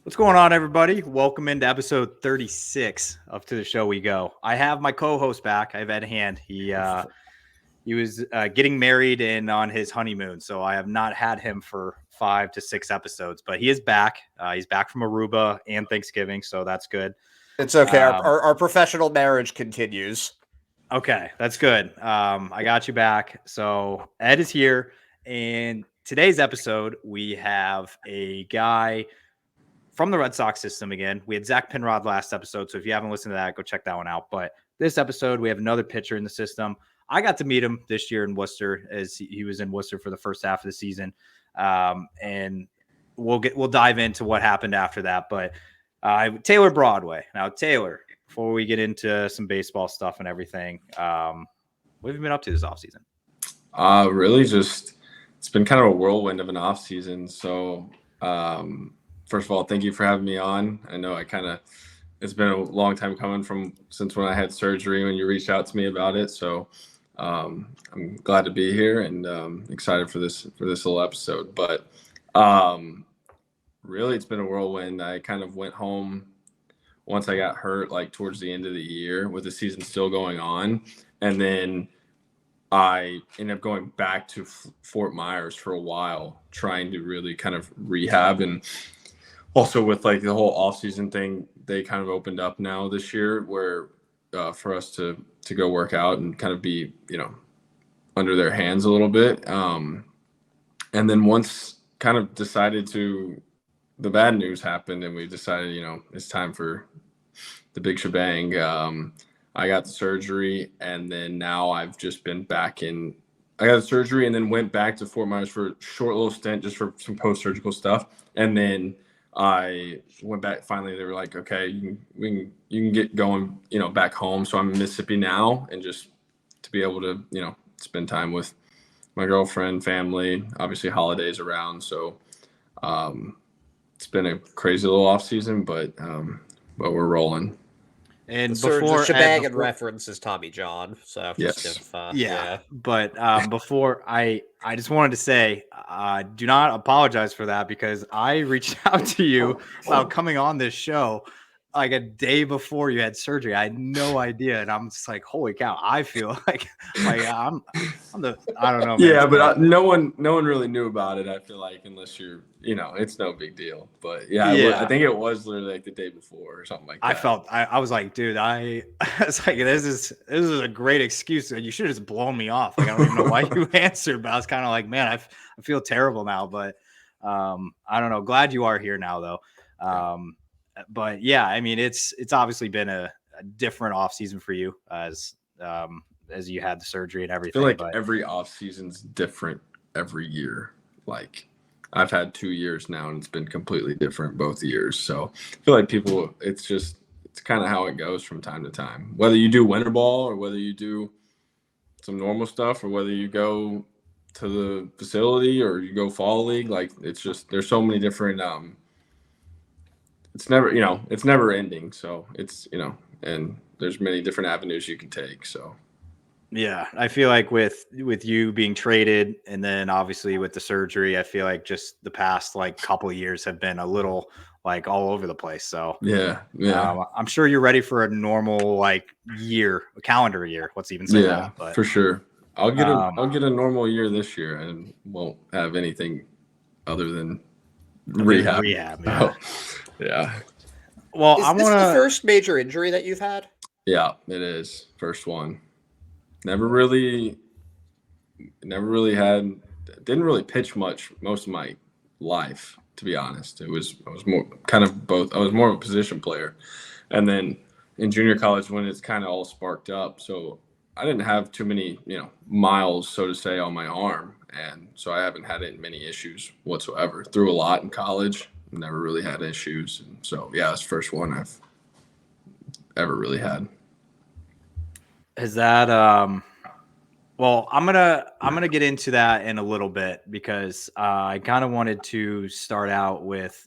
What's going on, everybody? Welcome into episode 36 of To the Show We Go. I have my co-host back. I have Ed Hand. He was getting married and on his honeymoon, so I have not had him for 5 to 6 episodes, but he is back. He's back from Aruba and Thanksgiving, so that's good. It's okay. Our professional marriage continues. Okay, that's good. I got you back. So Ed is here, and today's episode, we have a guy from the Red Sox system again. We had Zach Penrod last episode, so if you haven't listened to that, go check that one out. But this episode, we have another pitcher in the system. I got to meet him this year in Worcester, as he was in Worcester for the first half of the season, and we'll dive into what happened after that. But Taylor Broadway. Now, Taylor, before we get into some baseball stuff and everything, what have you been up to this offseason? Really just it's been kind of a whirlwind of an offseason. So first of all, thank you for having me on. I know it's been a long time coming since when I had surgery when you reached out to me about it. So I'm glad to be here and excited for this little episode. But really, it's been a whirlwind. I kind of went home once I got hurt, like towards the end of the year with the season still going on. And then I ended up going back to Fort Myers for a while, trying to really kind of rehab. And also with like the whole off-season thing, they kind of opened up now this year where for us to go work out and kind of be, under their hands a little bit. And then once kind of the bad news happened and we decided, it's time for the big shebang. I got the surgery, and then now I've just been back in. I got the surgery and then went back to Fort Myers for a short little stint just for some post-surgical stuff. And then I went back. Finally, they were like, okay, you can get going, back home. So I'm in Mississippi now, and just to be able to, spend time with my girlfriend, family, obviously holidays around. So it's been a crazy little off season, but we're rolling. And The shebang and reference is Tommy John. So yes. But before I just wanted to say, do not apologize for that, because I reached out to you about coming on this show like a day before you had surgery. I had no idea, and I'm just like, holy cow! I feel like I'm I don't know, man. Yeah, but no one really knew about it. I feel like unless you're, it's no big deal. But yeah. I think it was literally like the day before or something like that. I was like, dude, I was like, this is a great excuse. You should have just blown me off. Like, I don't even know why you answered, but I was kind of like, man, I feel terrible now. But I don't know. Glad you are here now, though. But yeah, I mean, it's obviously been a different off season for you as you had the surgery and everything. I feel like every off season's different every year. Like I've had 2 years now, and it's been completely different both years. So I feel like it's kind of how it goes from time to time. Whether you do winter ball or whether you do some normal stuff or whether you go to the facility or you go fall league, like it's just there's so many different. It's never ending. So it's and there's many different avenues you can take. So. Yeah, I feel like with you being traded and then obviously with the surgery, I feel like just the past like couple of years have been a little like all over the place. So yeah. I'm sure you're ready for a normal like year, a calendar year. Let's even say that. But, for sure. I'll get a normal year this year and won't have anything other than rehab. Yeah. Yeah. Well, is this the first major injury that you've had? Yeah, it is. First one. Never really didn't really pitch much most of my life, to be honest. I was more kind of both. I was more of a position player. And then in junior college when it's kind of all sparked up. So I didn't have too many, miles, so to say, on my arm. And so I haven't had many issues whatsoever. Threw a lot in college. Never really had issues. And so, yeah, it's the first one I've ever really had. Is that well, I'm gonna get into that in a little bit, because I kind of wanted to start out with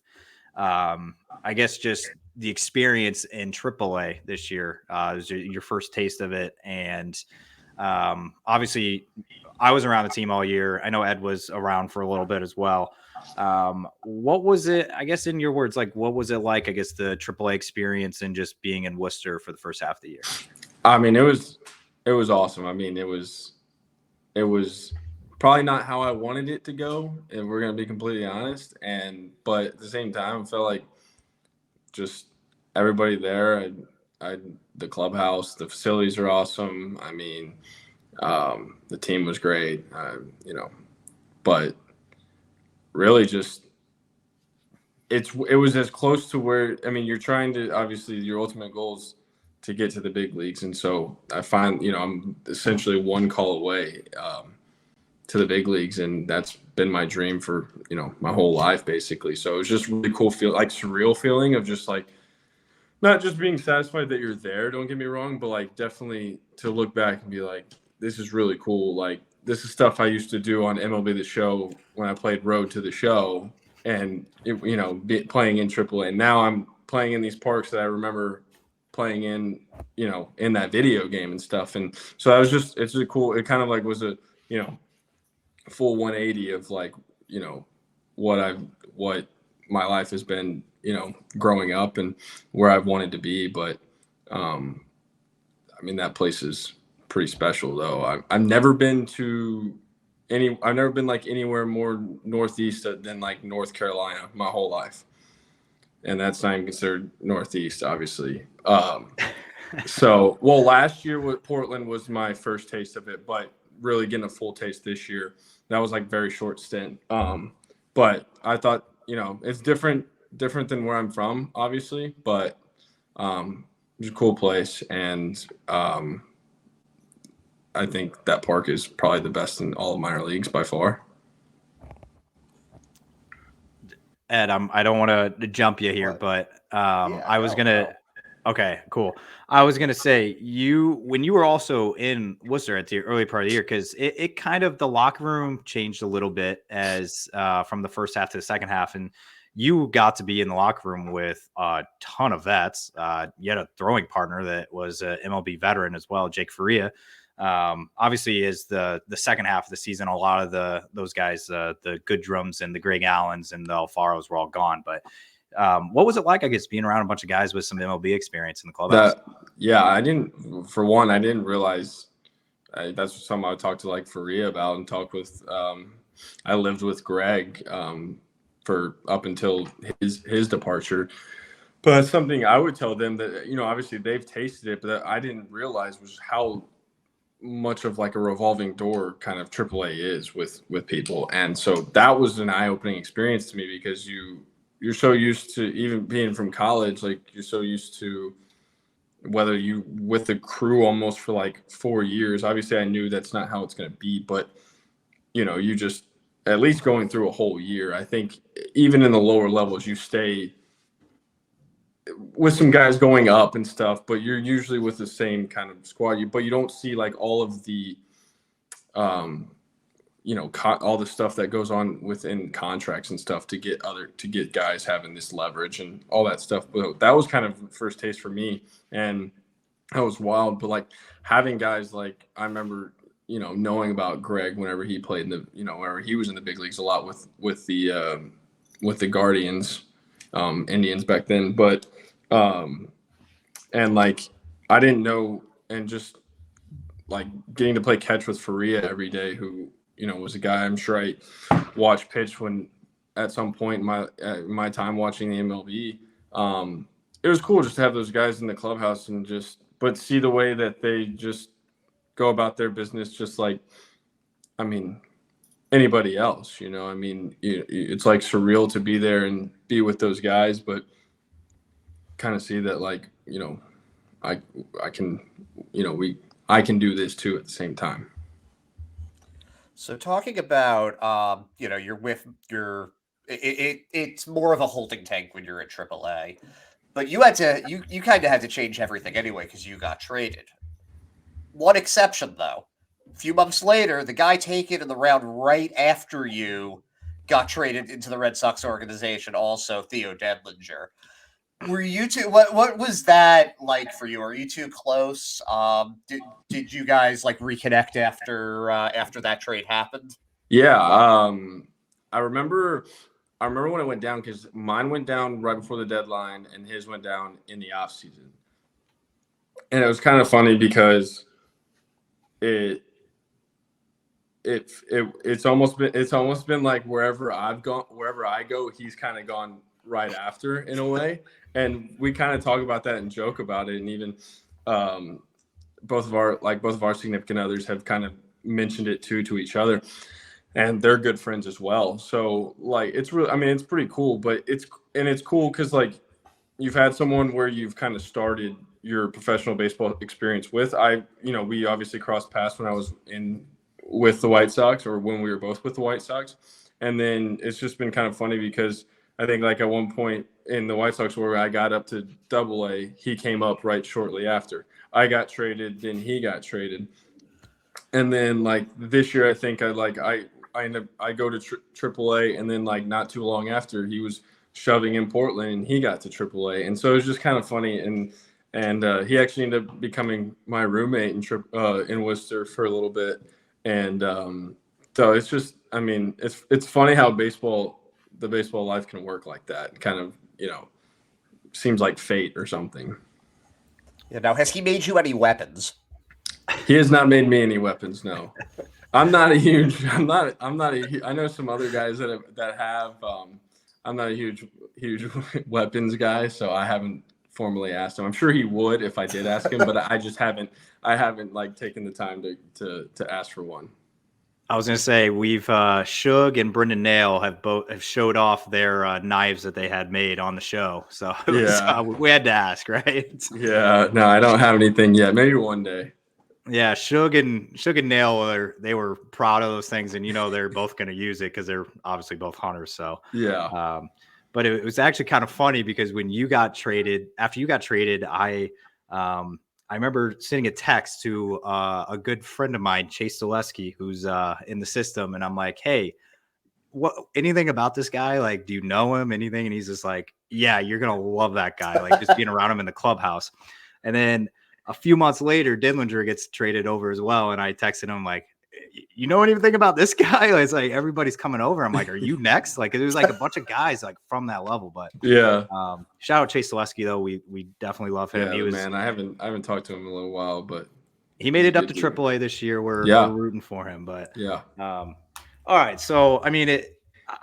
I guess just the experience in AAA this year. It was your first taste of it, and obviously I was around the team all year. I know Ed was around for a little bit as well. What was it, I guess, in your words, like, what was it like, I guess, the AAA experience and just being in Worcester for the first half of the year? I mean, it was awesome. I mean, it was probably not how I wanted it to go, and we're gonna be completely honest. But at the same time, I felt like just everybody there. The clubhouse, the facilities are awesome. I mean, the team was great. But really, just it was as close to where, I mean, you're trying to, obviously your ultimate goal is to get to the big leagues, and so I find I'm essentially one call away to the big leagues, and that's been my dream for my whole life basically. So it was just really cool, like surreal feeling of just like not just being satisfied that you're there, don't get me wrong, but like definitely to look back and be like, this is really cool. Like this is stuff I used to do on MLB The Show when I played Road to the Show, and playing in AAA. And now I'm playing in these parks that I remember playing in, in that video game and stuff. And so that was it's really cool. It kind of like was a, full 180 of like, what my life has been, growing up and where I've wanted to be. But I mean, that place is pretty special though. I've never been like anywhere more northeast than like North Carolina my whole life. And that's not even considered northeast, obviously. So, well, last year with Portland was my first taste of it, but really getting a full taste this year. That was like very short stint. But I thought, it's different than where I'm from, obviously, but it's a cool place. And I think that park is probably the best in all of minor leagues by far. Ed, I don't want to jump you here, but I was gonna. Okay, cool. I was gonna say when you were also in Worcester at the early part of the year, because it kind of, the locker room changed a little bit as from the first half to the second half, and you got to be in the locker room with a ton of vets. You had a throwing partner that was an MLB veteran as well, Jake Faria. Obviously, is the second half of the season, a lot of those guys, the Goodrums and the Greg Allens and the Alfaros were all gone. But what was it like, I guess, being around a bunch of guys with some MLB experience in the clubhouse? I didn't realize that's something I would talk to like Faria about and talk with. I lived with Greg for up until his departure. But that's something I would tell them that, obviously they've tasted it, but that I didn't realize was how much of like a revolving door kind of AAA is with people. And so that was an eye-opening experience to me, because you're so used to, even being from college, like you're so used to whether you with the crew almost for like 4 years. Obviously I knew that's not how it's going to be, but you just, at least going through a whole year, I think even in the lower levels, you stay with some guys going up and stuff, but you're usually with the same kind of squad. But you don't see like all of the, all the stuff that goes on within contracts and stuff to get guys having this leverage and all that stuff. But that was kind of the first taste for me, and that was wild. But like having guys like, I remember, knowing about Greg whenever he played in the, whenever he was in the big leagues a lot with the Guardians, Indians back then. But and like I didn't know, and just like getting to play catch with Faria every day, who was a guy I'm sure I watched pitch when at some point in my time watching the MLB. It was cool just to have those guys in the clubhouse and but see the way that they just go about their business, just like, I mean, anybody else. I mean, it's like surreal to be there and be with those guys, but kind of see that like, I can, I can do this too at the same time. So talking about, you're with it's more of a holding tank when you're at AAA, but you kind of had to change everything anyway because you got traded. One exception though, a few months later, the guy taken in the round right after you got traded into the Red Sox organization, also Theo Denlinger. Were you two? What was that like for you? Are you two close? Did you guys like reconnect after that trade happened? Yeah. I remember when it went down because mine went down right before the deadline and his went down in the off season. And it was kind of funny because it's almost been like wherever I go, he's kind of gone right after in a way. And we kind of talk about that and joke about it. And even both of our significant others have kind of mentioned it to each other, and they're good friends as well. So like, it's really, I mean, it's pretty cool, but it's cool because like you've had someone where you've kind of started your professional baseball experience with. We obviously crossed paths when I was with the White Sox, or when we were both with the White Sox. And then it's just been kind of funny because I think like at one point in the White Sox where I got up to AA, he came up right shortly after. I got traded, then he got traded. And then like this year, I think I go to AAA, and then like not too long after, he was shoving in Portland and he got to AAA. And so it was just kind of funny. And he actually ended up becoming my roommate in Worcester for a little bit. And so it's just, I mean, it's funny how the baseball life can work like that. Kind of, seems like fate or something. Yeah, now, has he made you any weapons? He has not made me any weapons. No, I know some other guys that have. I'm not a huge weapons guy, so I haven't formally asked him. I'm sure he would if I did ask him, but I just haven't. I haven't like taken the time to ask for one. I was gonna say we've Shug and Brendan Nail have showed off their knives that they had made on the show, so we had to ask, right? Yeah, no, I don't have anything yet. Maybe one day. Yeah, Shug and Nail they were proud of those things, and they're both going to use it because they're obviously both hunters. So yeah. But it was actually kind of funny because when after you got traded, I remember sending a text to a good friend of mine, Chase Zaleski, who's in the system, and I'm like, hey, anything about this guy? Like, do you know him? Anything? And he's just like, yeah, you're gonna love that guy. Like just being around him in the clubhouse. And then a few months later, Didlinger gets traded over as well. And I texted him like, you know anything about this guy? It's like everybody's coming over. I'm like, are you next? Like, it was like a bunch of guys like from that level. But yeah, shout out Chase Zaleski though. We definitely love him. Yeah, man, I haven't talked to him in a little while, but he made it up to AAA this year. We're rooting for him. But yeah. All right. So I mean, it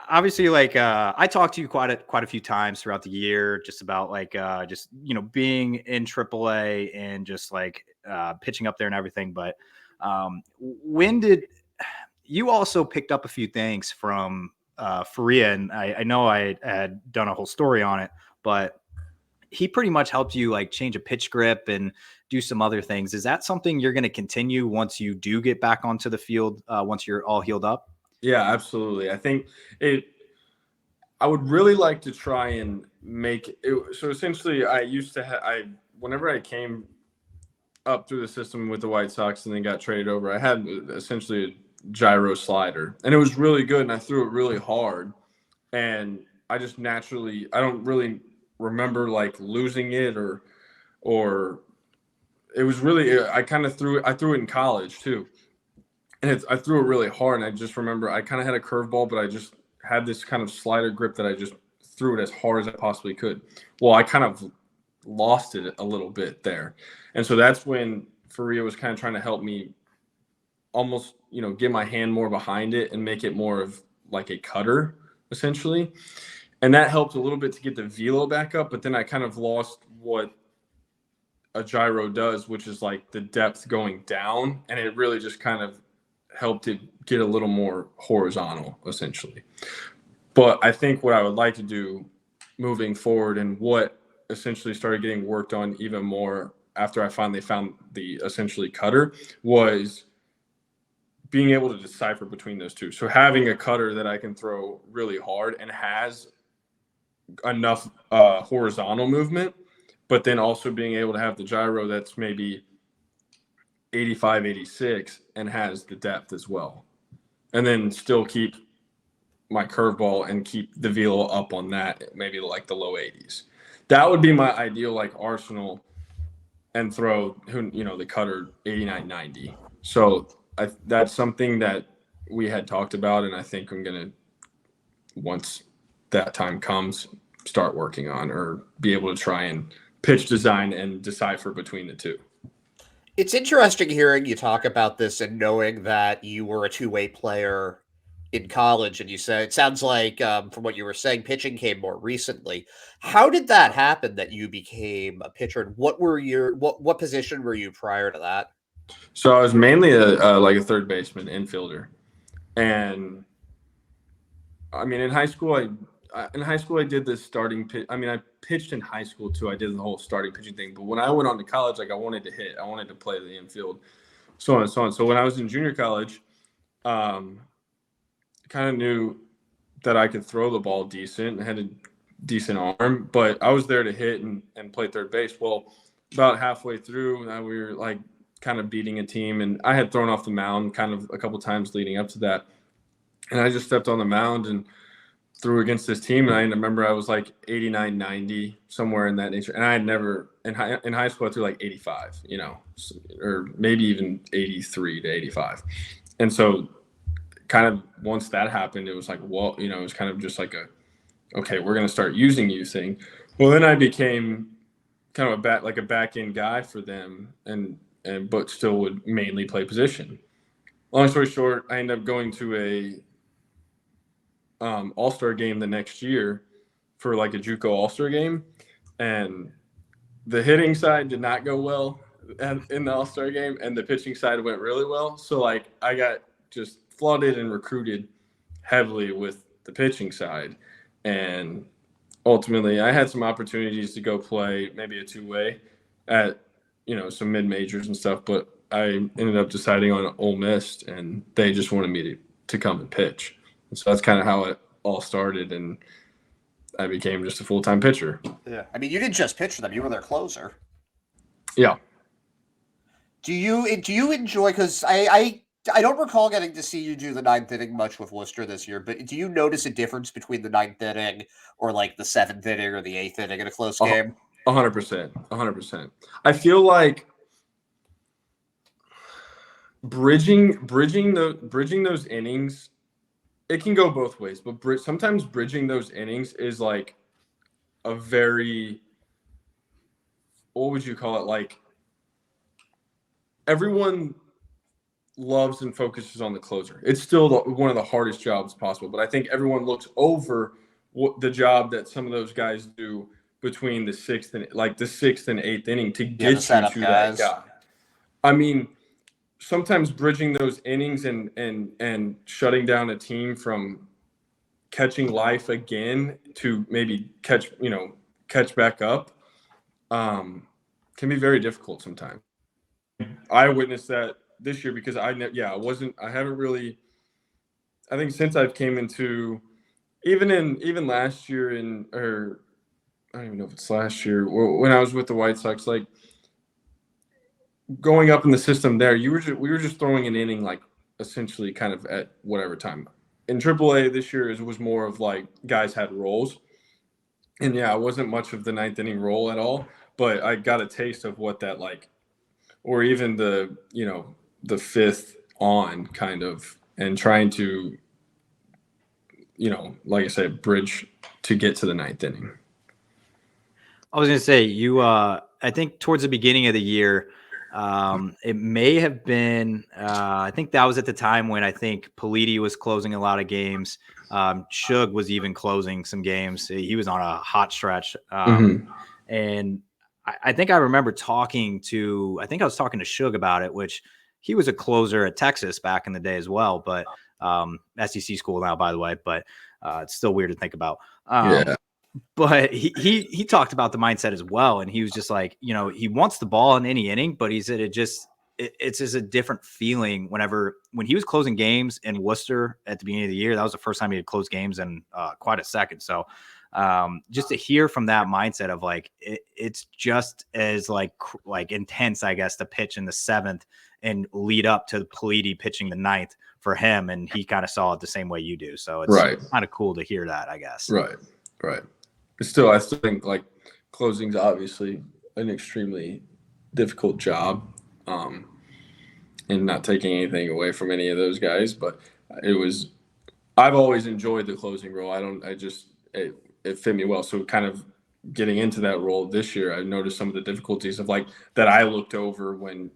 obviously like I talked to you quite a few times throughout the year, just about like just being in AAA and just like pitching up there and everything. But when did you also picked up a few things from Faria? And I know I had done a whole story on it, but he pretty much helped you like change a pitch grip and do some other things. Is that something you're going to continue once you do get back onto the field, once you're all healed up? Yeah, absolutely. I think I would really like to try and make it. So essentially whenever I came up through the system with the White Sox and then got traded over, I had essentially a gyro slider, and it was really good, and I threw it really hard, and I just naturally, I don't really remember like losing it or it was really, I threw it in college too. And I threw it really hard, and I just remember I kind of had a curveball, but I just had this kind of slider grip that I just threw it as hard as I possibly could. Well, I kind of lost it a little bit there. And so that's when Faria was kind of trying to help me almost, get my hand more behind it and make it more of like a cutter, essentially. And that helped a little bit to get the velo back up, but then I kind of lost what a gyro does, which is like the depth going down, and it really just kind of helped it get a little more horizontal, essentially. But I think what I would like to do moving forward, and what essentially started getting worked on even more after I finally found the essentially cutter, was being able to decipher between those two. So having a cutter that I can throw really hard and has enough horizontal movement, but then also being able to have the gyro that's maybe 85, 86 and has the depth as well. And then still keep my curveball and keep the velo up on that, maybe like the low 80s. That would be my ideal like arsenal, and throw the cutter 89, 90. So that's something that we had talked about, and I think I'm going to once that time comes, start working on, or be able to try and pitch design and decipher between the two. It's interesting hearing you talk about this and knowing that you were a two-way player in college, and you said it sounds like from what you were saying, pitching came more recently. How did that happen that you became a pitcher? And what position were you prior to that? So I was mainly like a third baseman, infielder, and I mean in high school I did this starting pitch. I mean, I pitched in high school too. I did the whole starting pitching thing. But when I went on to college, like I wanted to hit, I wanted to play the infield, so on and so on. So when I was in junior college, kind of knew that I could throw the ball decent. I had a decent arm, but I was there to hit and play third base. Well, about halfway through, we were like kind of beating a team, and I had thrown off the mound kind of a couple times leading up to that. And I just stepped on the mound and threw against this team. And I remember I was like 89, 90, somewhere in that nature. And I had never, in high school, I threw like 85, or maybe even 83 to 85. And so kind of once that happened, it was like, well, it was kind of just like okay, we're going to start using you thing. Well, then I became kind of a back end guy for them, but still would mainly play position. Long story short, I ended up going to a all-star game the next year for like a JUCO all-star game, and the hitting side did not go well in the all-star game, and the pitching side went really well. So like I got just flooded and recruited heavily with the pitching side, and ultimately I had some opportunities to go play maybe a two-way at some mid-majors and stuff, but I ended up deciding on Ole Miss, and they just wanted me to come and pitch. And so that's kind of how it all started, and I became just a full-time pitcher. Yeah, I mean, you didn't just pitch for them; you were their closer. Yeah. Do you enjoy? Because I don't recall getting to see you do the ninth inning much with Worcester this year, but do you notice a difference between the ninth inning or like the seventh inning or the eighth inning in a close game? 100%. 100%. I feel like bridging those innings, it can go both ways, but sometimes bridging those innings is like a very, what would you call it? Like everyone loves and focuses on the closer. It's still one of the hardest jobs possible, but I think everyone looks over the job that some of those guys do between the sixth and eighth inning to get you to that guy. I mean, sometimes bridging those innings and shutting down a team from catching life again to maybe catch back up can be very difficult sometimes. I witnessed that this year because I haven't really, I think since I've came into, even last year or I don't even know if it's last year when I was with the White Sox, like going up in the system there, we were just throwing an inning like essentially kind of at whatever time. In AAA this year was more of like guys had roles, and it wasn't much of the ninth inning role at all, but I got a taste of what that like, or even the fifth on kind of, and trying to like I said, bridge to get to the ninth inning. I was going to say I think towards the beginning of the year, it may have been, I think that was at the time when I think Politi was closing a lot of games. Shug was even closing some games. He was on a hot stretch. And I think I remember talking to Shug about it, which he was a closer at Texas back in the day as well, but SEC school now, by the way, but it's still weird to think about. But he talked about the mindset as well. And he was just like, he wants the ball in any inning, but he said it's just a different feeling when he was closing games in Worcester at the beginning of the year. That was the first time he had closed games in quite a second. So just to hear from that mindset of like, it's just as like intense, I guess, to pitch in the seventh and lead up to Politi pitching the ninth for him. And he kind of saw it the same way you do. So it's kind of cool to hear that, I guess. Right. Still, I still think like closing's obviously an extremely difficult job, and not taking anything away from any of those guys, but it was I've always enjoyed the closing role. It fit me well. So kind of getting into that role this year, I noticed some of the difficulties of like that I looked over when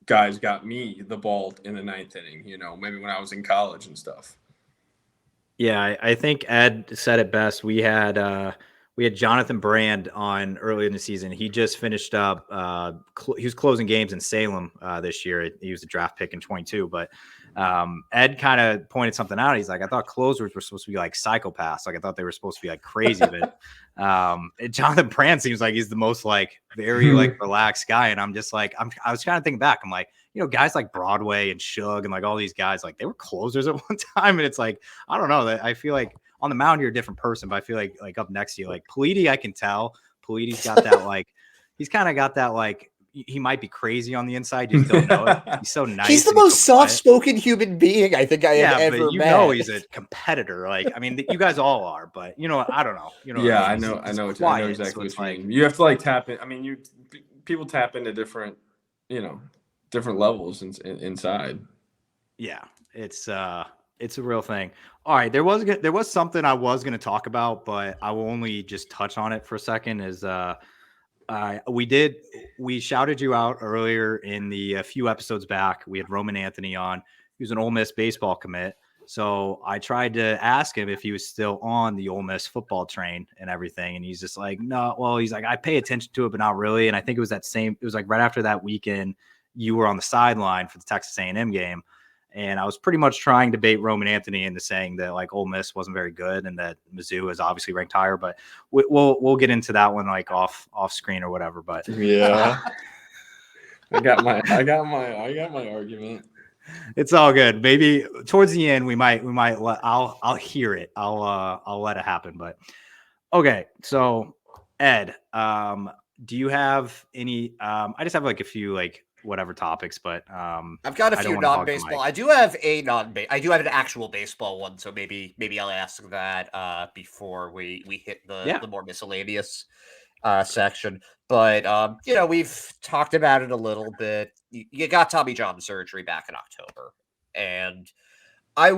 guys got me the ball in the ninth inning, maybe when I was in college and stuff. Yeah, I think Ed said it best. We had Jonathan Brand on early in the season. He just finished up. He was closing games in Salem this year. He was a draft pick in 22. But Ed kind of pointed something out. He's like, I thought closers were supposed to be like psychopaths. Like I thought they were supposed to be like crazy. But Jonathan Brand seems like he's the most like very like relaxed guy. And I'm just like, I was trying to think back. I'm like, guys like Broadway and Shug and like all these guys, like they were closers at one time. And it's like, I don't know. I feel like on the mound, you're a different person, but I feel like up next to you, like Politi, I can tell Politi's got that, like, he's kind of got that, like, he might be crazy on the inside. You just don't know it. He's so nice. He's the most soft-spoken human being I think I have ever met. But he's a competitor. Like, I mean, you guys all are, but I don't know. Yeah, I know exactly what you mean. You have to like tap in. I mean, people tap into different levels inside. Yeah, it's a real thing. All right, there was something I was going to talk about, but I will only just touch on it for a second. We shouted you out earlier in the few episodes back. We had Roman Anthony on. He was an Ole Miss baseball commit. So I tried to ask him if he was still on the Ole Miss football train and everything. And he's just like, no, well, he's like, I pay attention to it, but not really. And I think it was it was like right after that weekend, you were on the sideline for the Texas A&M game. And I was pretty much trying to bait Roman Anthony into saying that like Ole Miss wasn't very good and that Mizzou is obviously ranked higher, but we'll get into that one like off screen or whatever. But yeah, I got my argument. It's all good. Maybe towards the end we might I'll hear it. I'll let it happen. But okay, so Ed, do you have any? I just have like a few like whatever topics, but I've got a few non-baseball. I do have an actual baseball one, so maybe I'll ask that before we hit the more miscellaneous section. But we've talked about it a little bit. You got Tommy John surgery back in October, and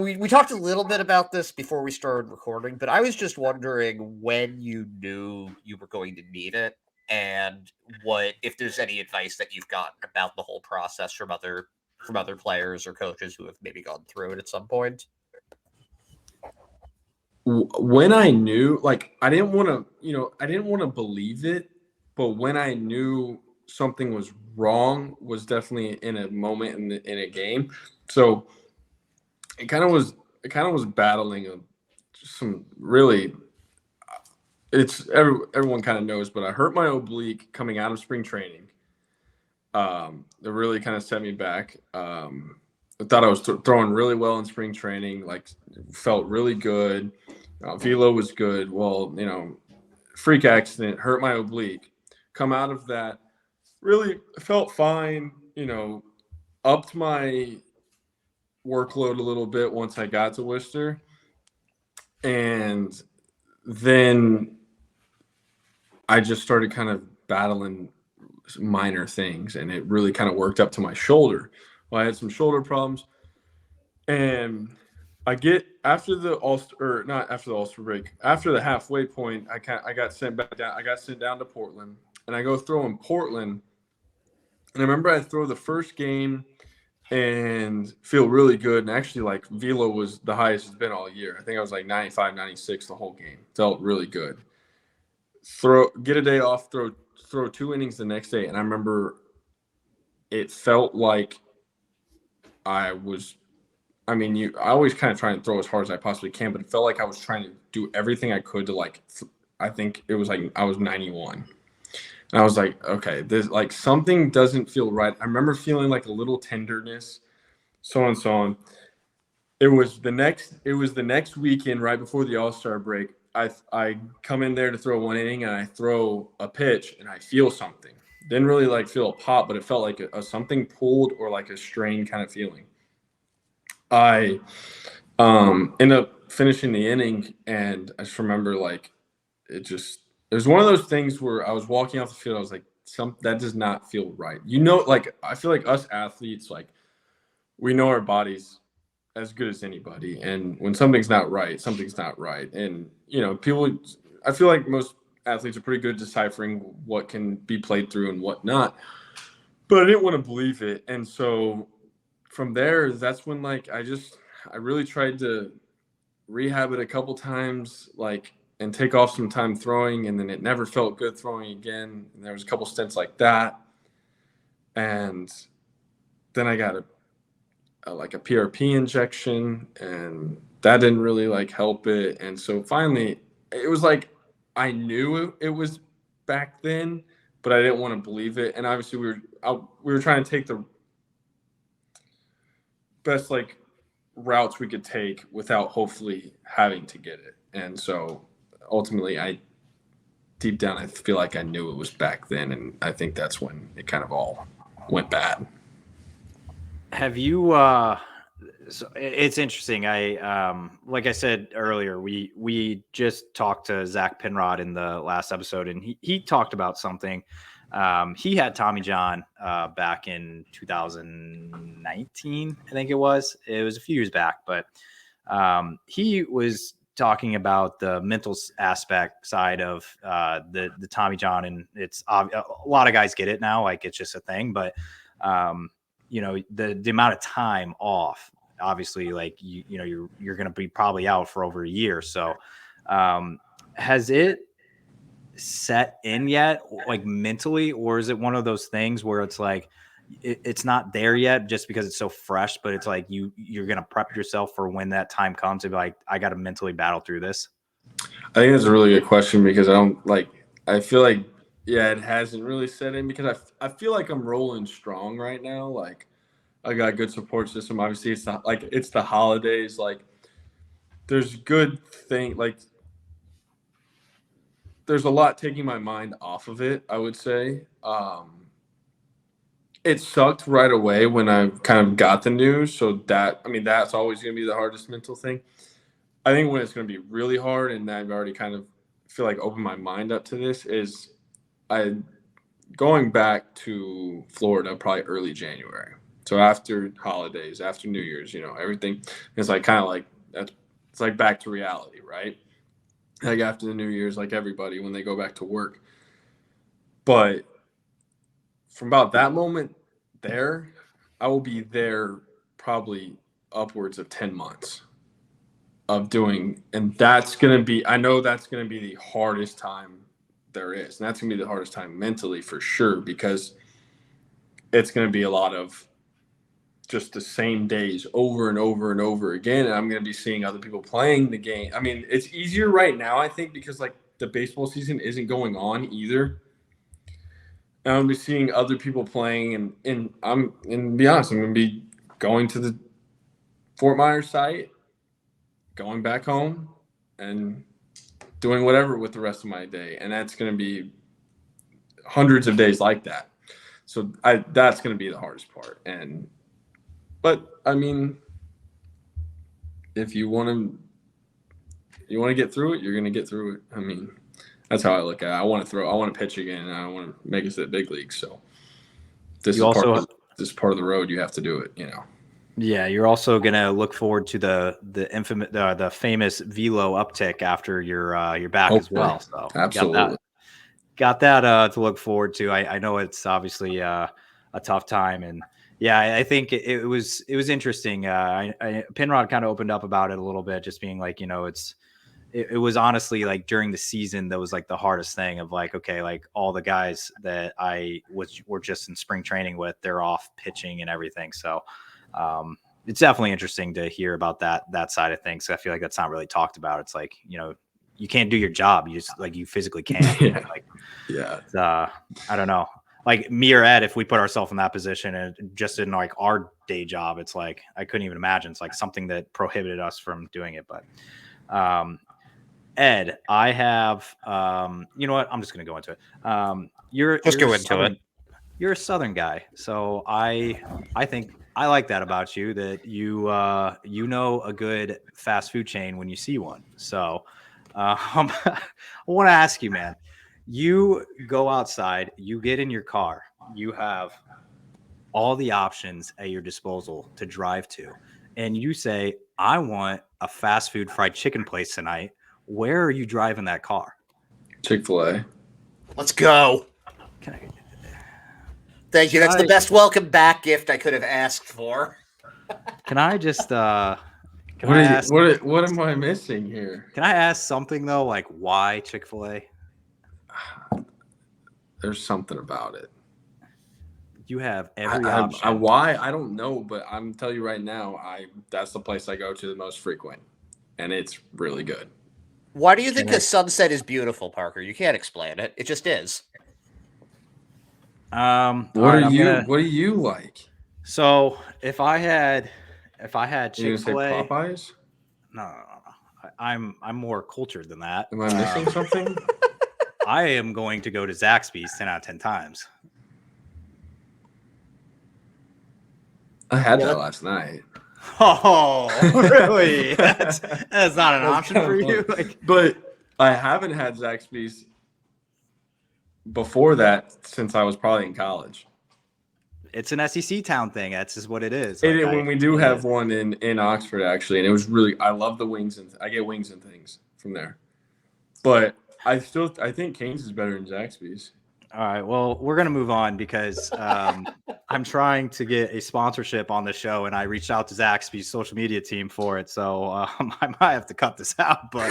we talked a little bit about this before we started recording, but I was just wondering when you knew you were going to need it. And if there's any advice that you've gotten about the whole process from other players or coaches who have maybe gone through it at some point? When I knew, like, I didn't want to believe it, but when I knew something was wrong was definitely in a moment in a game. So it kind of was battling some really. Everyone kind of knows, but I hurt my oblique coming out of spring training. It really kind of set me back. I thought I was throwing really well in spring training, like felt really good. Velo was good. Well, freak accident, hurt my oblique. Come out of that, really felt fine. Upped my workload a little bit once I got to Worcester, and then I just started kind of battling minor things, and it really kind of worked up to my shoulder. Well, I had some shoulder problems, and I get after the halfway point, I got sent back down. I got sent down to Portland, and I go throw in Portland, and I remember I throw the first game and feel really good. And actually, like, velo was the highest it's been all year. I think I was like 95, 96 the whole game. Felt really good. Get a day off, throw 2 innings the next day. And I remember it felt like I always kind of try and throw as hard as I possibly can, but it felt like I was trying to do everything I could to I think it was like I was 91. And I was like, okay, this like something doesn't feel right. I remember feeling like a little tenderness, so on and so on. It was the next weekend right before the All-Star break. I come in there to throw 1 inning, and I throw a pitch, and I feel something. Didn't really like feel a pop, but it felt like a something pulled or like a strain kind of feeling. I end up finishing the inning, and I just remember like it was one of those things where I was walking off the field. I was like, that does not feel right. Like I feel like us athletes, like we know our bodies as good as anybody. And when something's not right, something's not right. And, people, I feel like most athletes are pretty good at deciphering what can be played through and what not. But I didn't want to believe it. And so from there, that's when, like, I really tried to rehab it a couple times, like, and take off some time throwing. And then it never felt good throwing again. And there was a couple stints like that. And then I got a PRP injection, and that didn't really like help it. And so finally it was like, I knew it was back then, but I didn't want to believe it. And obviously we were trying to take the best like routes we could take without hopefully having to get it. And so ultimately deep down, I feel like I knew it was back then. And I think that's when it kind of all went bad. Have you so it's interesting. Like I said earlier, we just talked to Zach Penrod in the last episode, and he talked about something. He had Tommy John back in 2019, I think it was. It was a few years back, but he was talking about the mental aspect side of the Tommy John, and it's a lot of guys get it now, like it's just a thing, but the amount of time off, obviously, like you're going to be probably out for over a year. So has it set in yet, like mentally, or is it one of those things where it's like it's not there yet just because it's so fresh, but it's like you're going to prep yourself for when that time comes to be like, I got to mentally battle through this? I think that's a really good question, because I feel like, yeah, it hasn't really set in, because I feel like I'm rolling strong right now. Like, I got a good support system. Obviously, it's the holidays. Like, there's good thing. Like, there's a lot taking my mind off of it, I would say. It sucked right away when I kind of got the news. So that's always going to be the hardest mental thing. I think when it's going to be really hard, and I've already kind of feel like opened my mind up to this, is going back to Florida probably early January. So after holidays, after New Year's, everything is like kind of like it's like back to reality, right? Like after the New Year's, like everybody when they go back to work. But from about that moment there, I will be there probably upwards of 10 months of doing, and I know that's going to be the hardest time there is. And that's going to be the hardest time mentally for sure, because it's going to be a lot of just the same days over and over and over again. And I'm going to be seeing other people playing the game. I mean, it's easier right now, I think, because like the baseball season isn't going on either. And I'm going to be seeing other people playing, and be honest, I'm going to be going to the Fort Myers site, going back home, and doing whatever with the rest of my day. And that's going to be hundreds of days like that. So that's going to be the hardest part. But I mean, if you want to get through it, you're going to get through it. I mean, that's how I look at it. I want to pitch again, and I want to make it to the big leagues. So this is part of the road. You have to do it, Yeah, you're also gonna look forward to the famous velo uptick after you're back as well. So absolutely got that to look forward to. I know it's obviously a tough time, and yeah, I think it was interesting. Penrod kind of opened up about it a little bit, just being like, it was honestly like during the season that was like the hardest thing of like, okay, like all the guys that were just in spring training with, they're off pitching and everything. So it's definitely interesting to hear about that side of things. I feel like that's not really talked about. It's like, you can't do your job. You just like, you physically can't. Yeah. Like, yeah. I don't know. Like me or Ed, if we put ourselves in that position and just in like our day job, it's like, I couldn't even imagine. It's like something that prohibited us from doing it. But Ed, I have, you know what? I'm just going to go into it. You're a Southern guy. So I think I like that about you, that you know a good fast food chain when you see one. So I want to ask you, man, you go outside, you get in your car, you have all the options at your disposal to drive to. and you say, I want a fast food fried chicken place tonight, where are you driving that car? Chick-fil-A. Let's go. Can I, Thank you. Should That's the I- best welcome back gift I could have asked for. can I just can What I is ask what am I missing here? can I ask something though, like why Chick-fil-A? There's something about it. You have every I, option. why I don't know, but I'm telling you right now, that's the place I go to the most frequent, and it's really good. Why do you think Can I- the sunset is beautiful, Parker? You can't explain it. It just is. All What right, are I'm you? gonna- What do you like? So if I had You gonna say Chick-fil-A, Popeyes? no. I'm more cultured than that. Am I missing something? I am going to go to Zaxby's 10 out of 10 times. I had Yeah, that that- last night. Oh, really? That's not an That's option kinda for you. funny. Like, But I haven't had Zaxby's before that since I was probably in college. it's an SEC town thing. That's just what it is. And Like, when we do it have is. one in Oxford, actually, and it was really, I love the wings, and I get wings and things from there. But I think Cane's is better than Zaxby's. All right. Well, we're gonna move on because I'm trying to get a sponsorship on the show, and I reached out to Zaxby's social media team for it. So I might have to cut this out, but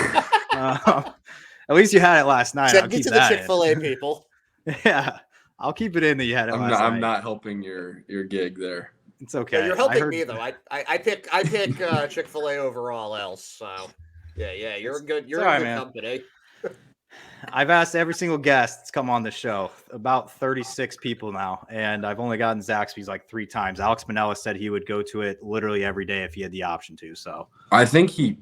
at least you had it last night. I'll Send it keep to the that in. Chick-fil-A people. Yeah, I'll keep it in that you had it last night. I'm not helping your gig there. It's Yeah, okay. you're I helping heard- me though. I pick Chick-fil-A over all else. So yeah, you're good. You're all right, in good man. company. I've asked every single guest that's come on the show, about 36 people now, and I've only gotten Zaxby's like 3 times. Alex Manella said he would go to it literally every day if he had the option to. So I think he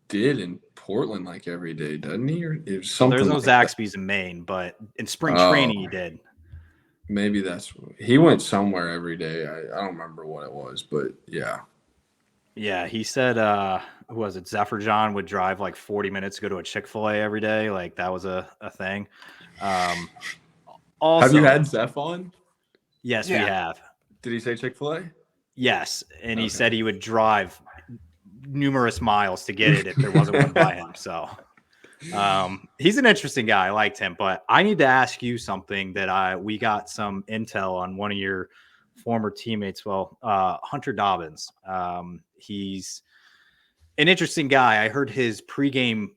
did in Portland like every day, doesn't he? Or it was something. there's no like that. Zaxby's in Maine, but in spring Oh. training he did. Maybe he went somewhere every day. I don't remember what it was, but yeah. Yeah, he said, who was it? Zephyr John would drive like 40 minutes to go to a Chick-fil-A every day. Like that was a thing. Also, Have you had Zeph on? Yes, Yeah. we have. Did he say Chick-fil-A? Yes, and he Okay. said he would drive numerous miles to get it if there wasn't one by him. So he's an interesting guy. I liked him, but I need to ask you something that we got some intel on one of your former teammates. Well, Hunter Dobbins. He's an interesting guy. I heard his pregame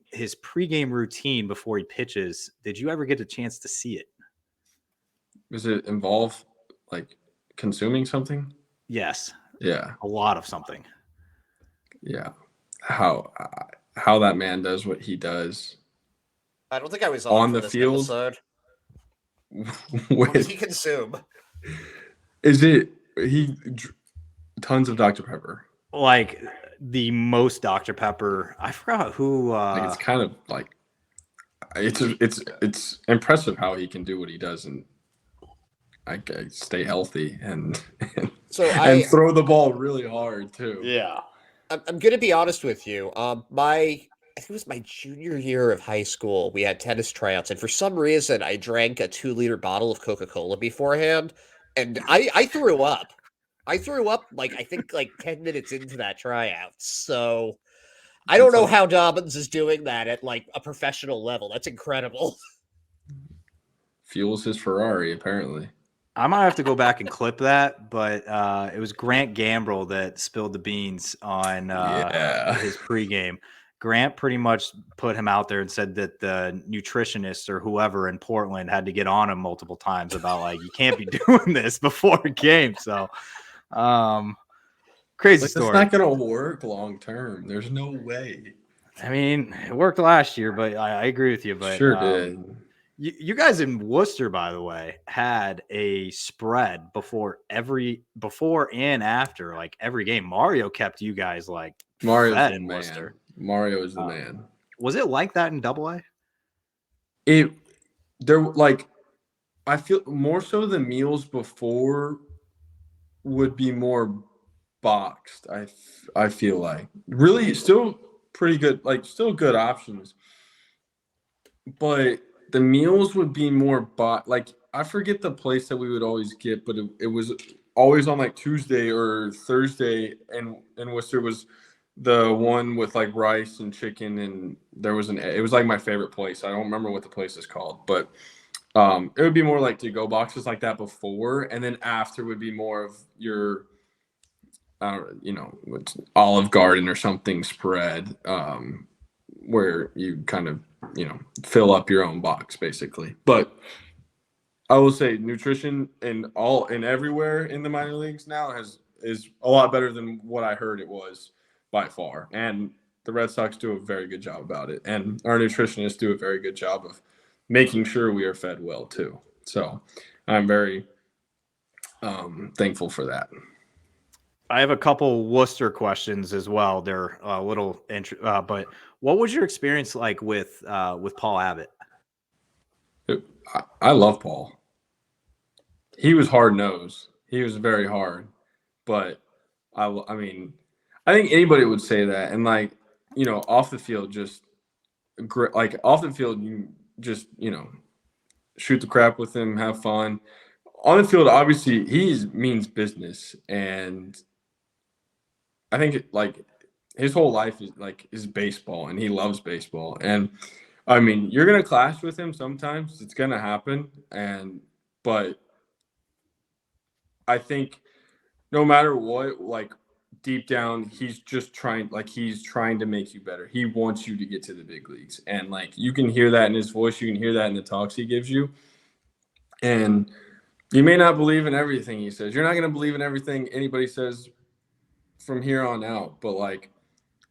routine before he pitches. Did you ever get a chance to see it? Does it involve like consuming something? Yes, Yeah. a lot of something. Yeah. How that man does what he does. I don't think I was On for the this field? episode. What does With, he consume? is it tons of Dr. Pepper? Like the most Dr. Pepper. I forgot who. Like it's kind of like it's impressive how he can do what he does and I stay healthy and So and throw the ball really hard too. Yeah. I'm going to be honest with you. I think it was my junior year of high school. We had tennis tryouts, and for some reason, I drank a 2-liter bottle of Coca-Cola beforehand, and I threw up. I threw up like I think like 10 minutes into that tryout. So I don't know how Dobbins is doing that at like a professional level. That's incredible. Fuels his Ferrari apparently. I might have to go back and clip that, but it was Grant Gambrell that spilled the beans on his pregame. Grant pretty much put him out there and said that the nutritionist or whoever in Portland had to get on him multiple times about like you can't be doing this before a game. So crazy It's story. not gonna work long term. There's no way. I mean, it worked last year, but I agree with you. But Sure did. You guys in Worcester, by the way, had a spread before and after like every game. Mario kept you guys like Mario's fed the in man. Worcester. Mario is the man. Was it like that in Double-A? I feel more so the meals before would be more boxed. I feel like really still pretty good, like still good options, but the meals would be more like I forget the place that we would always get, but it was always on like Tuesday or Thursday, and Worcester was the one with like rice and chicken, and it was like my favorite place. I don't remember what the place is called, but it would be more like to go boxes like that before, and then after would be more of your Olive Garden or something spread, where you kind of fill up your own box basically. But I will say nutrition in everywhere in the minor leagues now is a lot better than what I heard it was by far. And the Red Sox do a very good job about it. And our nutritionists do a very good job of making sure we are fed well too. So I'm very thankful for that. I have a couple Worcester questions as well. They're a little but what was your experience like with Paul Abbott? I love Paul. He was hard-nosed. He was very hard, but I mean, I think anybody would say that. And off the field, just off the field, you just shoot the crap with him, have fun. On the field, obviously, he means business, and I think his whole life is baseball, and he loves baseball. And I mean, you're gonna clash with him sometimes. It's gonna happen, but I think no matter what, deep down, he's just trying to make you better. He wants you to get to the big leagues, and you can hear that in his voice. You can hear that in the talks he gives you, and you may not believe in everything he says. You're not gonna believe in everything anybody says from here on out, but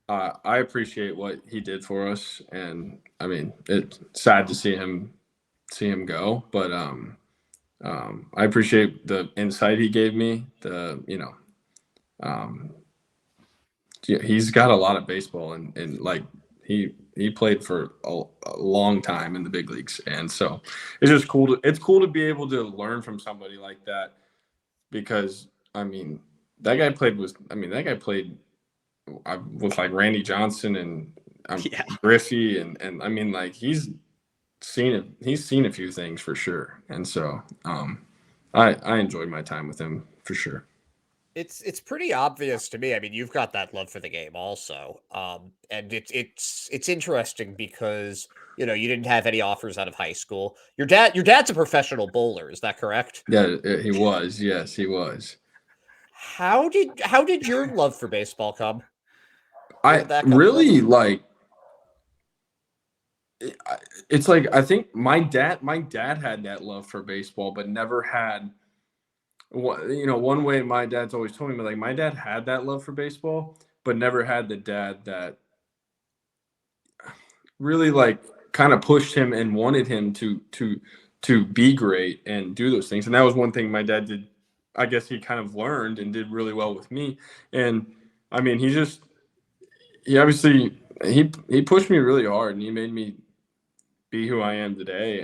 I appreciate what he did for us, and I mean, it's sad to see him go, but I appreciate the insight he gave me. He's got a lot of baseball, and he played for a long time in the big leagues, and so it's just cool. It's cool to be able to learn from somebody like that, because I mean, that guy played with Randy Johnson and Griffey, and I mean, he's seen it. He's seen a few things for sure, and so I enjoyed my time with him for sure. It's pretty obvious to me. I mean, you've got that love for the game also, and it's interesting because you didn't have any offers out of high school. Your dad's a professional bowler, is that correct? Yeah, he was. Yes, he was. How did your love for baseball come? I really it's I think my dad had that love for baseball, but never had one way my dad's always told me, my dad had that love for baseball, but never had the dad that really kind of pushed him and wanted him to be great and do those things. And that was one thing my dad did. I guess he kind of learned and did really well with me. And I mean, he obviously pushed me really hard, and he made me be who I am today.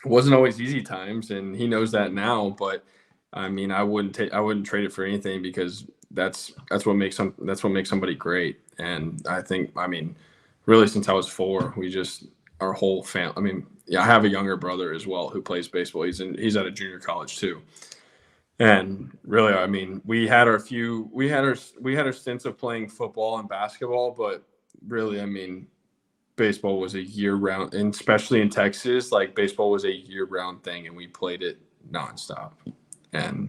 It wasn't always easy times, and he knows that now, but I mean, I wouldn't trade it for anything, because that's what makes somebody great. And I think, I mean, really since I was 4, our whole family, I mean, yeah, I have a younger brother as well who plays baseball. He's at a junior college too. And really, I mean, we had our stints of playing football and basketball, but really, I mean, baseball was a year-round, and especially in Texas, baseball was a year-round thing, and we played it nonstop. And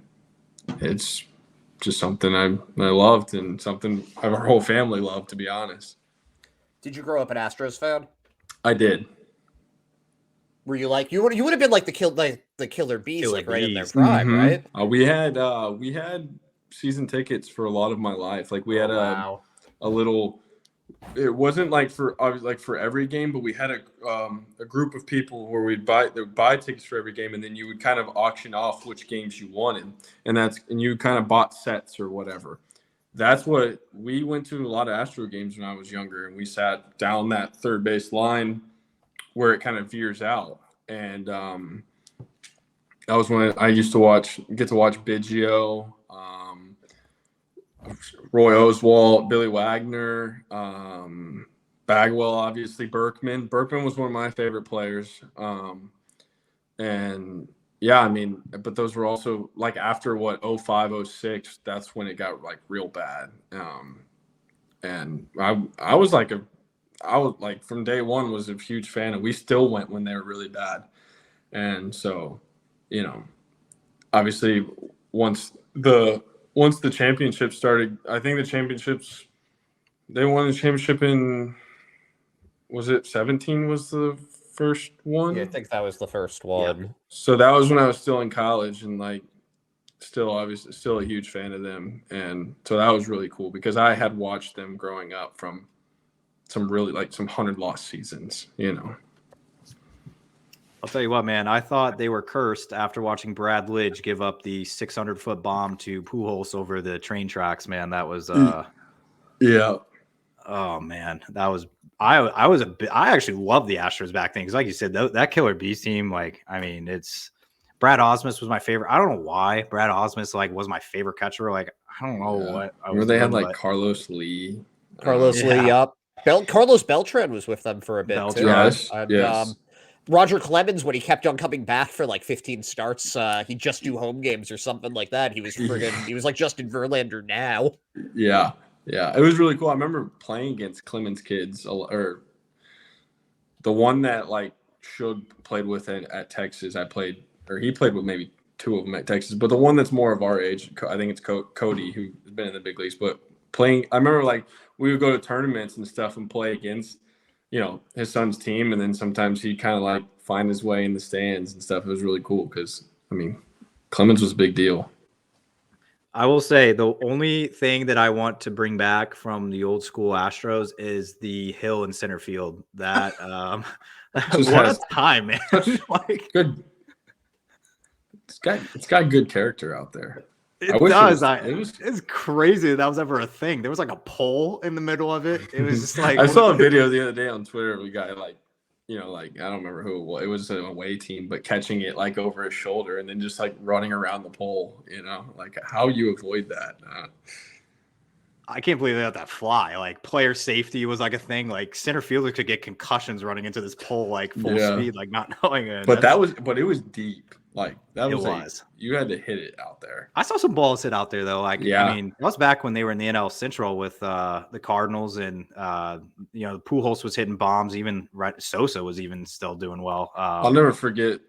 it's just something I loved, and something our whole family loved, to be honest. Did you grow up an Astros fan? I did. Were you you would have been the Killer Bees, right in their prime, mm-hmm. right? We had season tickets for a lot of my life. We had a little. It wasn't for every game, but we had a group of people where we'd buy tickets for every game, and then you would kind of auction off which games you wanted, and you kind of bought sets or whatever. That's what we went to a lot of Astro games when I was younger, and we sat down that third base line where it kind of veers out, and that was when I used to get to watch Biggio, Roy Oswalt, Billy Wagner, Bagwell, obviously Berkman. Berkman was one of my favorite players, and Yeah, I mean, but those were also like after what 05, 06, that's when it got like real bad. And I was like from day one was a huge fan, and we still went when they were really bad. And so, you know, obviously once the championship started, I think they won the championship in, was it 17 was the first one? Yeah, I think that was the first Yeah. one. So that was when I was still in college, and like still a huge fan of them. And so that was really cool because I had watched them growing up from some really like some 100-loss seasons, you know. I'll tell you what, man. I thought they were cursed after watching Brad Lidge give up the 600-foot bomb to Pujols over the train tracks. Man, that was Yeah. oh man, that was I actually loved the Astros back then because, like you said, that Killer Bees team. Like, I mean, it's Brad Osmus was my favorite. I don't know why Brad Osmus like was my favorite catcher. Like, I don't know what I was Remember they had doing, like Carlos Lee. Carlos Yeah. Lee up. Carlos Beltran was with them for a bit too. Yes, And, yes. Roger Clemens, when he kept on coming back for like 15 starts, he'd just do home games or something like that. He was he was like Justin Verlander now. Yeah. It was really cool. I remember playing against Clemens kids, or the one that like Shug played with at Texas. He played with maybe two of them at Texas, but the one that's more of our age, I think it's Cody, who's been in the big leagues. But I remember like we would go to tournaments and stuff and play against, you know, his son's team, and then sometimes he'd kind of like find his way in the stands and stuff. It was really cool because, I mean, Clemens was a big deal. I will say the only thing that I want to bring back from the old school Astros is the hill in center field. That what a time, man! Like, good. It's got good character out there. It does. It's crazy that was ever a thing. There was like a pole in the middle of it. It was just like I saw a video the other day on Twitter of a guy like, you know, like I don't remember who it was. It was an away team, but catching it like over his shoulder and then just like running around the pole. You know, like how you avoid that. I can't believe they let that fly. Like player safety was like a thing. Like center fielder could get concussions running into this pole like full speed, like not knowing it. But it was deep. Like that was you had to hit it out there. I saw some balls hit out there though. Like I mean, that was back when they were in the NL Central with the Cardinals, and you know, Pujols was hitting bombs. Even Sosa was even still doing well. I'll never forget.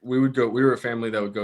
We were a family that would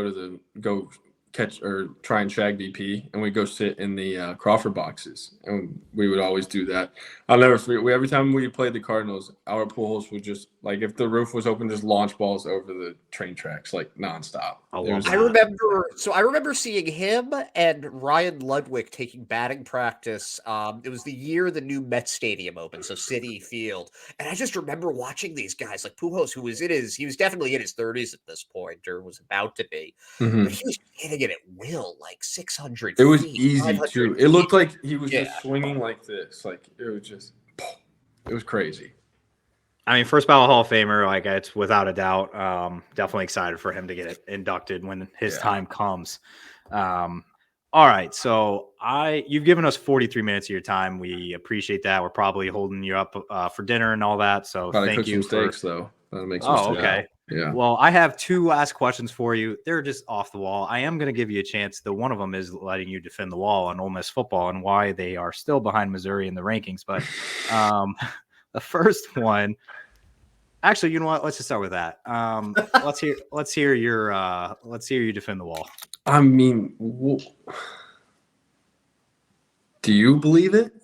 go catch or try and shag BP, and we'd go sit in the Crawford boxes, and we would always do that. I'll never forget. Every time we played the Cardinals, our Pujols would just like if the roof was open, just launch balls over the train tracks like nonstop. I remember seeing him and Ryan Ludwig taking batting practice. It was the year the new Met Stadium opened, so Citi Field, and I just remember watching these guys like Pujols, who was he was definitely in his 30s at this point, or was about to be, but he was hitting it at will, like 600. It was easy too. It looked like he was just swinging like this, like it was crazy. I mean, first ballot Hall of Famer, like it's without a doubt. Definitely excited for him to get inducted when his time comes. All right, so you've given us 43 minutes of your time. We appreciate that. We're probably holding you up for dinner and all that. So thank you. Some steaks though. That makes okay. Yeah. Well, I have two last questions for you. They're just off the wall. I am going to give you a chance. One of them is letting you defend the wall on Ole Miss football and why they are still behind Missouri in the rankings. But the first one, actually, you know what? Let's just start with that. Let's hear you defend the wall. I mean, do you believe it?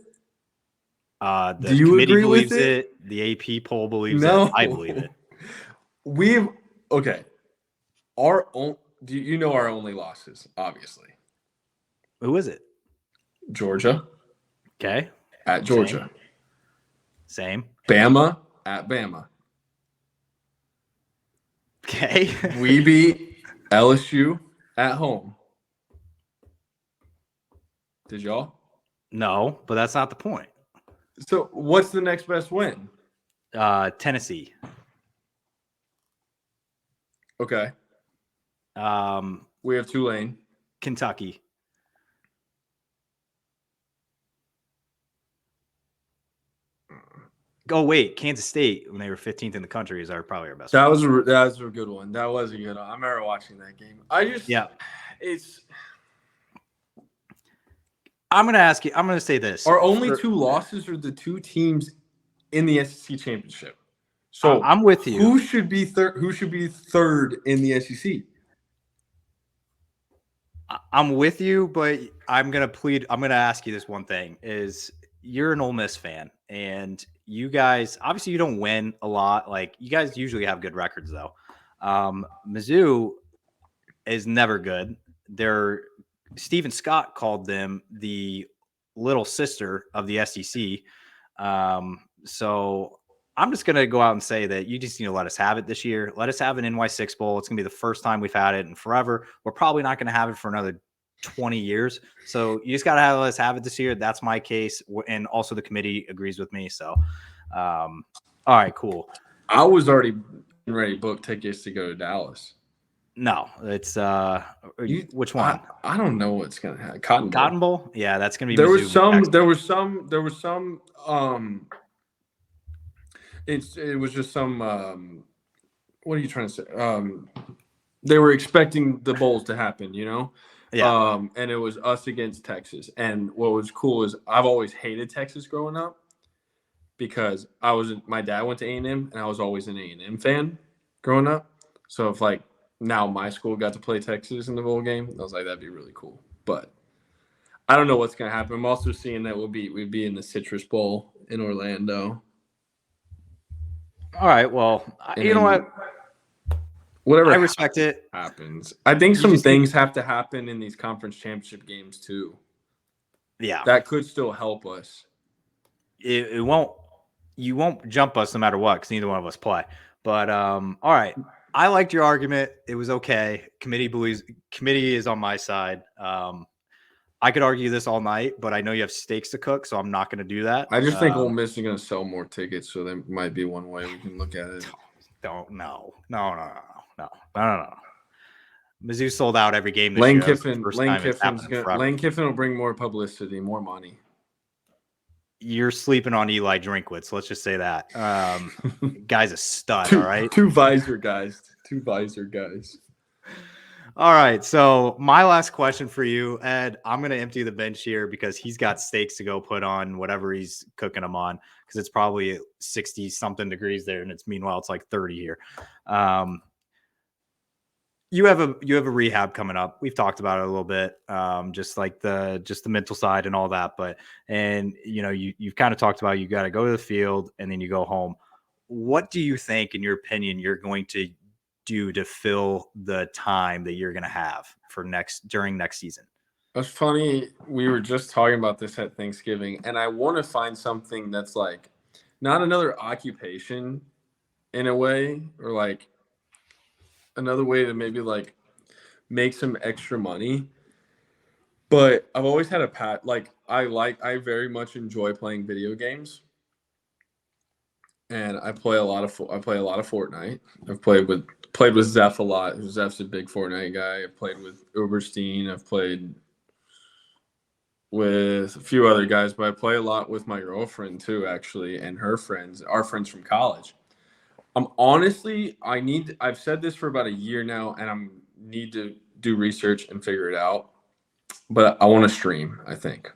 The committee believes it? The AP poll believes it. I believe it. Do you know our only losses? Obviously. Who is it? Georgia. Okay. At Georgia. Same. Bama at Bama. Okay. We beat LSU at home. Did y'all? No, but that's not the point. So what's the next best win? Tennessee. Okay. We have Tulane. Kentucky. Oh wait, Kansas State when they were 15th in the country is probably our best. That was a good one. That was a good one. I remember watching that game. I'm gonna ask you. I'm gonna say this: our only two losses are the two teams in the SEC championship. So I'm with you. Who should be third? Who should be third in the SEC? I'm with you, but I'm gonna plead. I'm gonna ask you this one thing: is you're an Ole Miss fan, and you guys obviously you don't win a lot. Like you guys usually have good records, though. Mizzou is never good. Stephen Scott called them the little sister of the SEC. So I'm just going to go out and say that you just need to let us have it this year. Let us have an NY6 Bowl. It's going to be the first time we've had it in forever. We're probably not going to have it for another 20 years. So you just got to let us have it this year. That's my case. And also the committee agrees with me. So, all right, cool. I was already ready to book tickets to go to Dallas. No, it's which one? I don't know what's gonna happen. Cotton Bowl? Yeah, that's gonna be. There was Mizzou some. It was just some. What are you trying to say? They were expecting the bowls to happen, you know. Yeah. And it was us against Texas. And what was cool is I've always hated Texas growing up because my dad went to A&M and I was always an A&M fan growing up. So if now my school got to play Texas in the bowl game, I was like, that'd be really cool. But I don't know what's gonna happen. I'm also seeing that we'd be in the Citrus Bowl in Orlando. All right. Well, you know what? Whatever I respect it. Happens. I think some things have to happen in these conference championship games too. Yeah. That could still help us. It won't. You won't jump us no matter what because neither one of us play. But all right. I liked your argument. It was okay. Committee is on my side. I could argue this all night, but I know you have steaks to cook, so I'm not going to do that. I just think Ole Miss is going to sell more tickets, so that might be one way we can look at it. No. Mizzou sold out every game this Lane year. Lane Kiffin will bring more publicity, more money. You're sleeping on Eli Drinkwitz. Let's just say that. Guy's a stud, all right? Two visor guys. All right, so my last question for you, Ed, I'm going to empty the bench here because he's got steaks to go put on whatever he's cooking them on because it's probably 60-something degrees there, and meanwhile it's like 30 here. You have a rehab coming up. We've talked about it a little bit, just the mental side and all that. You've kind of talked about you got to go to the field and then you go home. What do you think, in your opinion, you're going to do to fill the time that you're going to have during next season? It's funny. We were just talking about this at Thanksgiving, and I want to find something that's not another occupation in a way, or another way to maybe make some extra money. But I've always had I very much enjoy playing video games. And I play a lot of Fortnite. I've played with Zeph a lot. Zeph's a big Fortnite guy. I've played with Uberstein. I've played with a few other guys, but I play a lot with my girlfriend too, actually, and her friends, our friends from college. I've said this for about a year now, and I need to do research and figure it out. But I want to stream, I think.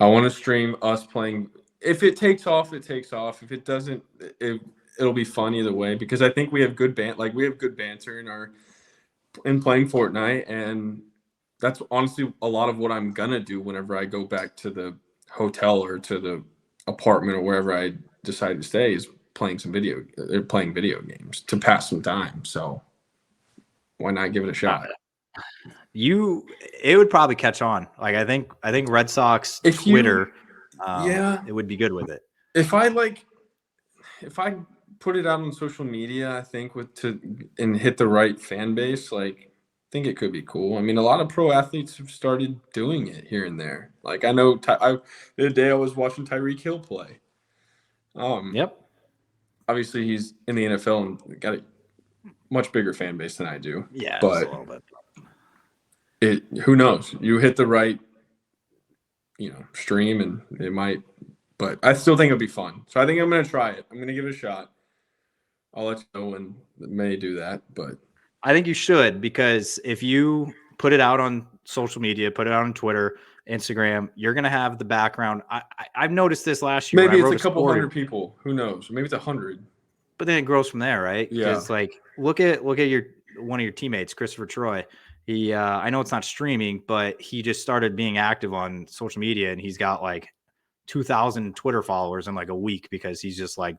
I want to stream us playing. If it takes off, it takes off. If it doesn't, it'll be fun either way, because I think we have good banter in playing Fortnite, and that's honestly a lot of what I'm gonna do whenever I go back to the hotel or to the apartment or wherever I decide to stay, is playing video games to pass some time. So why not give it a shot? It would probably catch on. I think Red Sox Twitter. It would be good with it. If I put it out on social media, I think and hit the right fan base, I think it could be cool. I mean, a lot of pro athletes have started doing it here and there. I know the other day I was watching Tyreek Hill play. Yep. Obviously, he's in the NFL and got a much bigger fan base than I do. Yeah, but a little bit. Who knows? You hit the right, stream, and it might but I still think it'll be fun. So I think I'm going to try it. I'm going to give it a shot. I'll let you know when it may do that, but I think you should, because if you put it out on social media, put it out on Twitter, Instagram, you're going to have the background. I've noticed this last year. maybe when I it's wrote a couple story, hundred people. Who knows? Maybe it's 100. but then it grows from there, right? Yeah. Because like, look at one of your teammates, Christopher Troy. He, I know it's not streaming, but he just started being active on social media, and he's got like 2,000 Twitter followers in like a week, because he's just like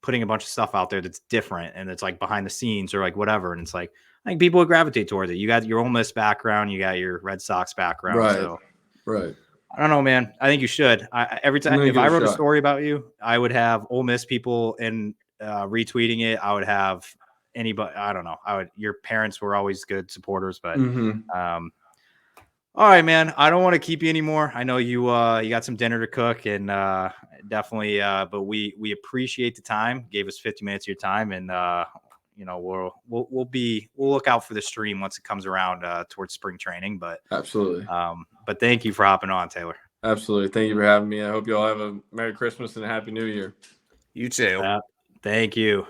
putting a bunch of stuff out there that's different, and it's like behind the scenes or like whatever. And it's like, I think people would gravitate towards it. You got your Ole Miss background, you got your Red Sox background. Right. So Right. I don't know, man. I think you should. Every time if I wrote a story about you, I would have Ole Miss people and retweeting it. I would have anybody. I don't know. Your parents were always good supporters, but all right, man. I don't want to keep you anymore. I know you got some dinner to cook, and definitely. But we appreciate the time. Gave us 50 minutes of your time, and we'll look out for the stream once it comes around towards spring training. But Absolutely. But thank you for hopping on, Taylor. Absolutely. Thank you for having me. I hope you all have a Merry Christmas and a Happy New Year. You too. Thank you.